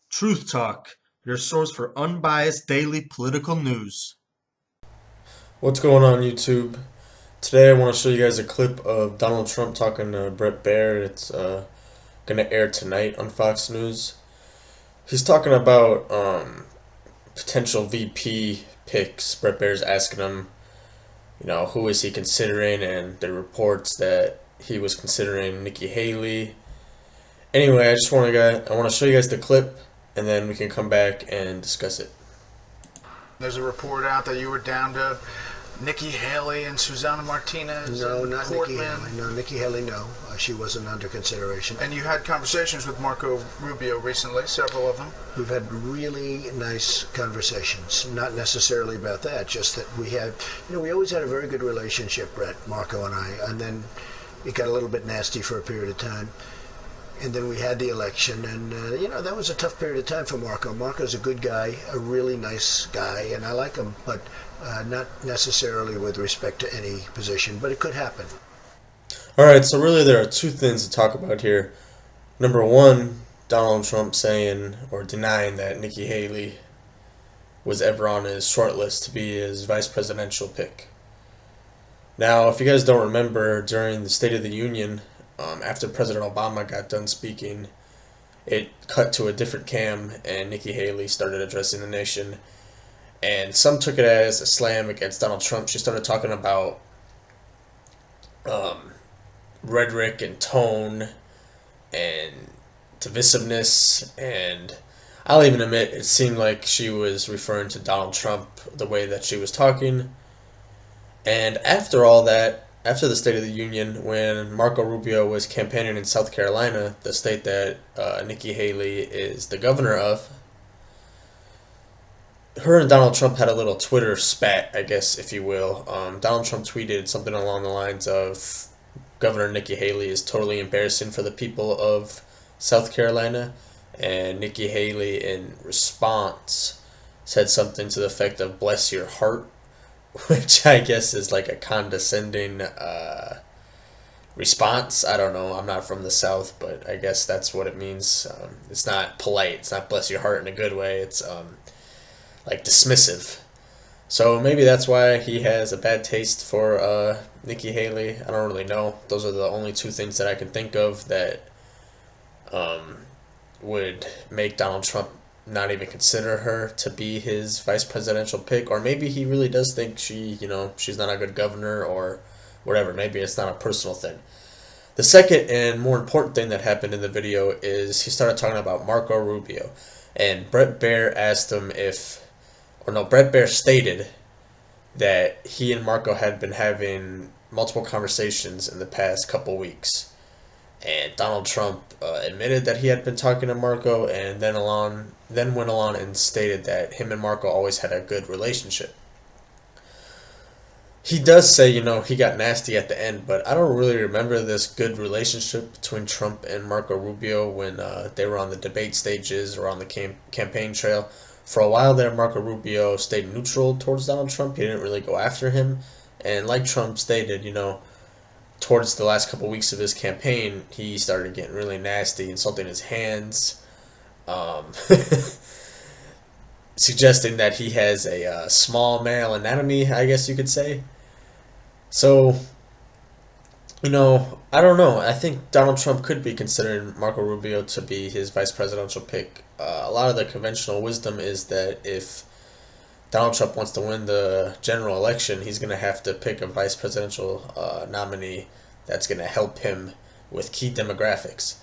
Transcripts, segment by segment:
Truth Talk, your source for unbiased daily political news. What's going on, YouTube? Today I want to show you guys a clip of Donald Trump talking to Bret Baier. It's going to air tonight on Fox News. He's talking about potential VP picks. Bret Baier's asking him, who is he considering, and the reports that he was considering Nikki Haley. Anyway, I want to show you guys the clip, and then we can come back and discuss it. There's a report out that you were down to Nikki Haley and Susana Martinez. No, and not Portman. Nikki Haley. No, Nikki Haley, no. She wasn't under consideration. And you had conversations with Marco Rubio recently, several of them. We've had really nice conversations. Not necessarily about that, just that we had, we always had a very good relationship, Bret, Marco and I. And then it got a little bit nasty for a period of time. And then we had the election, and, that was a tough period of time for Marco. Marco's a good guy, a really nice guy, and I like him, but not necessarily with respect to any position, but it could happen. Alright, so really there are two things to talk about here. Number one, Donald Trump saying or denying that Nikki Haley was ever on his short list to be his vice presidential pick. Now, if you guys don't remember, during the State of the Union, after President Obama got done speaking, it cut to a different cam and Nikki Haley started addressing the nation. And some took it as a slam against Donald Trump. She started talking about rhetoric and tone and divisiveness. And I'll even admit it seemed like she was referring to Donald Trump the way that she was talking. And after all that, after the State of the Union, when Marco Rubio was campaigning in South Carolina, the state that Nikki Haley is the governor of, her and Donald Trump had a little Twitter spat, I guess, if you will. Donald Trump tweeted something along the lines of, Governor Nikki Haley is totally embarrassing for the people of South Carolina. And Nikki Haley, in response, said something to the effect of, bless your heart, which I guess is like a condescending response. I don't know. I'm not from the South, but I guess that's what it means. It's not polite. It's not bless your heart in a good way. It's like dismissive. So maybe that's why he has a bad taste for Nikki Haley. I don't really know. Those are the only two things that I can think of that would make Donald Trump not even consider her to be his vice presidential pick. Or maybe he really does think she's not a good governor or whatever. Maybe it's not a personal thing. The second and more important thing that happened in the video is he started talking about Marco Rubio. And Bret Baier Bret Baier stated that he and Marco had been having multiple conversations in the past couple weeks. And Donald Trump admitted that he had been talking to Marco, and then went along and stated that him and Marco always had a good relationship. He does say, he got nasty at the end, but I don't really remember this good relationship between Trump and Marco Rubio when they were on the debate stages or on the campaign trail. For a while there, Marco Rubio stayed neutral towards Donald Trump. He didn't really go after him. And like Trump stated, towards the last couple weeks of his campaign, he started getting really nasty, insulting his hands, suggesting that he has a small male anatomy, I guess you could say. So, I don't know. I think Donald Trump could be considering Marco Rubio to be his vice presidential pick. A lot of the conventional wisdom is that if Donald Trump wants to win the general election, he's going to have to pick a vice presidential nominee that's going to help him with key demographics.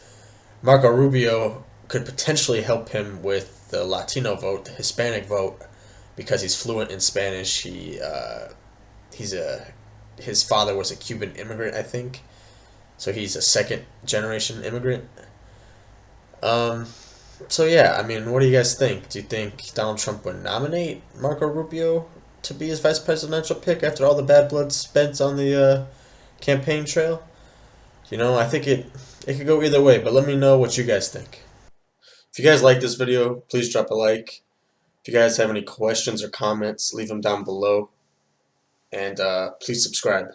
Marco Rubio could potentially help him with the Latino vote, the Hispanic vote, because he's fluent in Spanish. His father was a Cuban immigrant, I think, so he's a second generation immigrant. So yeah, what do you guys think? Do you think Donald Trump would nominate Marco Rubio to be his vice presidential pick after all the bad blood spent on the campaign trail? I think it could go either way, but let me know what you guys think. If you guys like this video, please drop a like. If you guys have any questions or comments, leave them down below. And please subscribe.